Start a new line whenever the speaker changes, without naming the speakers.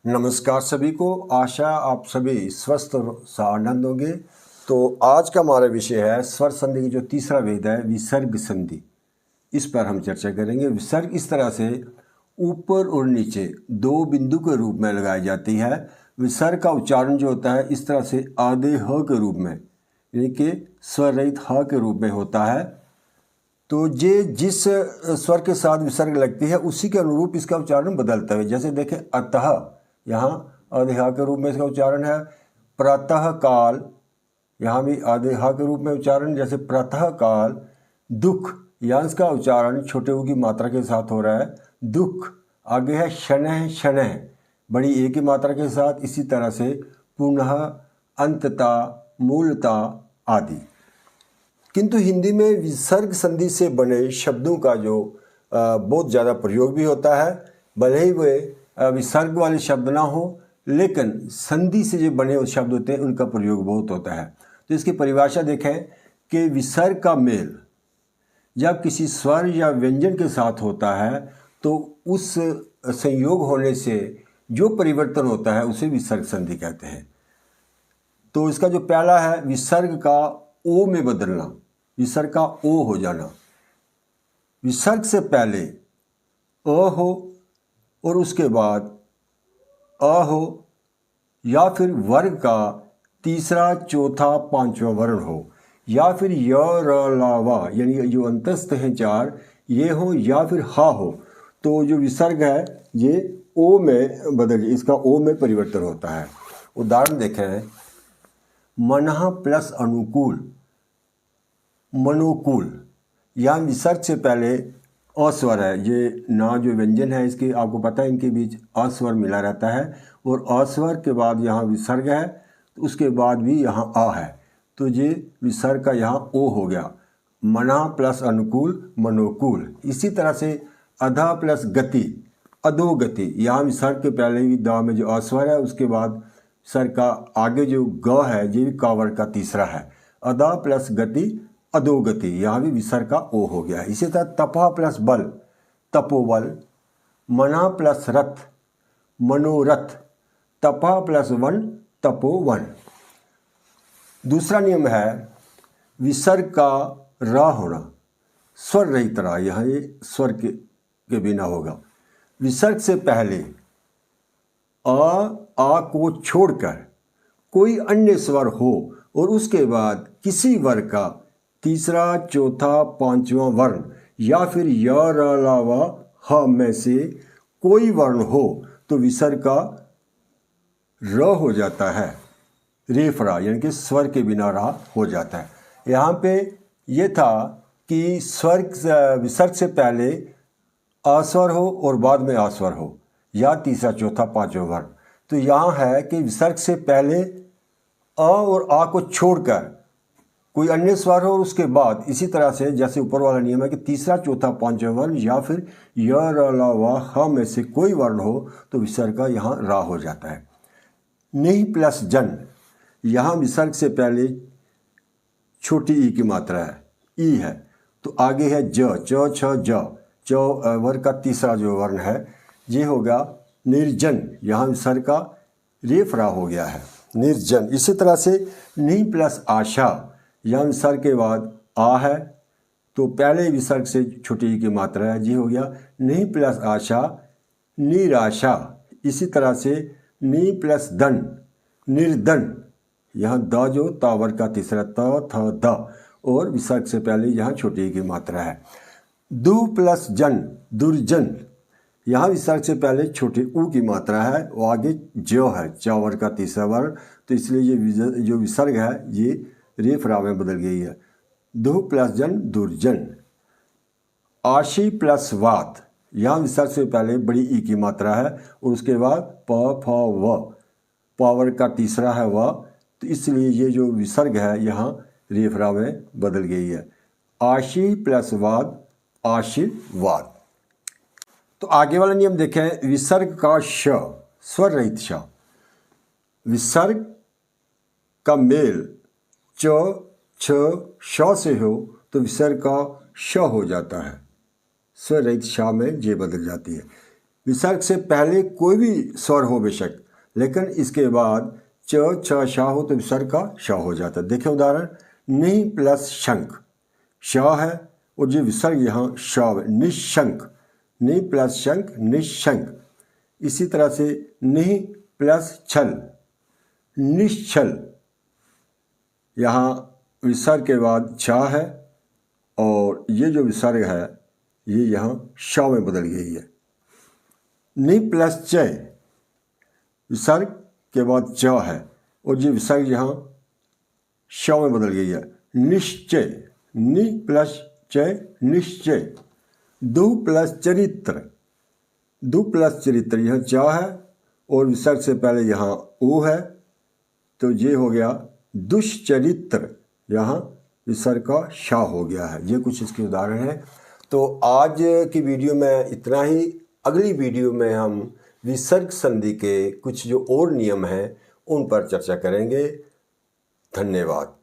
नमस्कार सभी को। आशा आप सभी स्वस्थ और आनंद होंगे। तो आज का हमारा विषय है स्वर संधि की जो तीसरा भेद है विसर्ग संधि। इस पर हम चर्चा करेंगे। विसर्ग इस तरह से ऊपर और नीचे दो बिंदु के रूप में लगाई जाती है। विसर्ग का उच्चारण जो होता है इस तरह से आधे ह के रूप में, यानी कि स्वर रहित ह के रूप में होता है। तो ये जिस स्वर के साथ विसर्ग लगती है उसी के अनुरूप इसका उच्चारण बदलता है। जैसे देखें अतः, यहाँ आधे हा के रूप में इसका उच्चारण है। प्रातः काल, यहाँ भी आधे हा के रूप में उच्चारण। जैसे प्रातः काल। दुख, यहाँ इसका उच्चारण छोटे ऊ की मात्रा के साथ हो रहा है, दुख। आगे है शनह, शनह बड़ी ए की मात्रा के साथ। इसी तरह से पुनः, अंतता, मूलता आदि। किंतु हिंदी में विसर्ग संधि से बने शब्दों का जो बहुत ज़्यादा प्रयोग भी होता है। भले ही वे विसर्ग वाले शब्द ना हो, लेकिन संधि से जो बने शब्द होते हैं उनका प्रयोग बहुत होता है। तो इसकी परिभाषा देखें कि विसर्ग का मेल जब किसी स्वर या व्यंजन के साथ होता है तो उस संयोग होने से जो परिवर्तन होता है उसे विसर्ग संधि कहते हैं। तो इसका जो पहला है विसर्ग का ओ में बदलना, विसर्ग का ओ हो जाना। विसर्ग से पहले अ हो और उसके बाद अ हो, या फिर वर्ग का तीसरा, चौथा, पांचवा वर्ण हो, या फिर य, र, ला, वा यानी जो अंतस्थ हैं चार ये हो, या फिर हा हो। तो जो विसर्ग है ये ओ में बदल, इसका ओ में परिवर्तन होता है। उदाहरण देखें, मनः प्लस अनुकूल, मनोकूल। यहाँ विसर्ग से पहले अस्वर है। ये ना जो व्यंजन है इसके आपको पता है इनके बीच अस्वर मिला रहता है, और अस्वर के बाद यहाँ विसर्ग है, तो उसके बाद भी यहाँ आ है। तो ये विसर्ग का यहाँ ओ हो गया। मना प्लस अनुकूल, मनोकूल। इसी तरह से अधा प्लस गति, अधोगति। यहाँ विसर्ग के पहले भी दा में जो अस्वर है उसके बाद सर का आगे जो ग है ये भी कावर का तीसरा है। अधा प्लस गति, अधोगति। यहाँ भी विसर्ग का ओ हो गया। इसी तरह तपा प्लस बल, तपोबल। मना प्लस रथ, मनोरथ। तपा प्लस वन, तपोवन। दूसरा नियम है विसर्ग का रा होना, स्वर रहित रा। यहाँ ये स्वर के बिना होगा। विसर्ग से पहले आ को छोड़कर कोई अन्य स्वर हो और उसके बाद किसी वर्ग का तीसरा, चौथा, पांचवा वर्ण, या फिर य, र, ला, वा, ह में से कोई वर्ण हो तो विसर्ग का र हो जाता है, रेफरा, यानी कि स्वर के बिना रा हो जाता है। यहाँ पे ये था कि विसर्ग से पहले अस्वर हो और बाद में अस्वर हो, या तीसरा, चौथा, पांचवा वर्ण। तो यहाँ है कि विसर्ग से पहले अ और आ को छोड़कर कोई अन्य स्वर हो और उसके बाद इसी तरह से जैसे ऊपर वाला नियम है कि तीसरा, चौथा, पांचवा वर्ण या फिर य, र, ला, वा, ह में से कोई वर्ण हो तो विसर्ग का यहाँ रा हो जाता है। नहीं प्लस जन, यहाँ विसर्ग से पहले छोटी ई की मात्रा है, ई है। तो आगे है ज, च, छ, ज। च वर्ग का तीसरा जो वर्ण है ये होगा निर्जन। यहाँ विसर्ग का रेफ रा हो गया है, निर्जन। इसी तरह से नहीं प्लस आशा, यहाँ विसर्ग के बाद आ है तो पहले विसर्ग से छोटी ई की मात्रा है, जी हो गया नहीं प्लस आशा, निराशा। इसी तरह से नी प्लस दन, निर्दन। यहाँ द जो तावर का तीसरा, त, थ, द, और विसर्ग से पहले यहाँ छोटी ई की मात्रा है। दु प्लस जन, दुर्जन। यहाँ विसर्ग से पहले छोटे ऊ की मात्रा है और आगे जो है, चावर का तीसरा वर्ण, तो इसलिए ये जो विसर्ग है ये रेफ रा में बदल गई है। दु प्लस जन, दुर्जन। आशी प्लस वात, यहाँ विसर्ग से पहले बड़ी ई की मात्रा है और उसके बाद प, फ, व, पावर का तीसरा है व, तो इसलिए ये जो विसर्ग है यहाँ रेफ रा में बदल गई है। आशी प्लस वाद, आशीर्वाद। तो आगे वाला नियम देखें, विसर्ग का श, स्वर रहित श। विसर्ग का मेल च, छ, श से हो तो विसर्ग का श हो जाता है, स्वर रहित श में जे बदल जाती है। विसर्ग से पहले कोई भी स्वर हो बेशक, लेकिन इसके बाद च छ शा हो तो विसर्ग का शा हो जाता है। देखें उदाहरण, नहीं प्लस शंख, शा है और जो विसर्ग यहाँ शा है, निशंक, नहीं प्लस शंख निशंक। इसी तरह से नहीं प्लस छल, निश्चल, यहाँ विसर्ग के बाद छा है और ये जो विसर्ग है ये यहाँ शा में बदल गई है। नि प्लस चय, विसर्ग के बाद च है और ये विसर्ग यहाँ शा में बदल गई है। निश्चय, नि प्लस चय निश्चय। दु प्लस चरित्र, दु प्लस चरित्र, यह चा है और विसर्ग से पहले यहाँ ऊ है तो ये हो गया दुष्चरित्र, यहाँ विसर्ग का शा हो गया है। ये कुछ इसके उदाहरण हैं। तो आज की वीडियो में इतना ही। अगली वीडियो में हम विसर्ग संधि के कुछ जो और नियम हैं उन पर चर्चा करेंगे। धन्यवाद।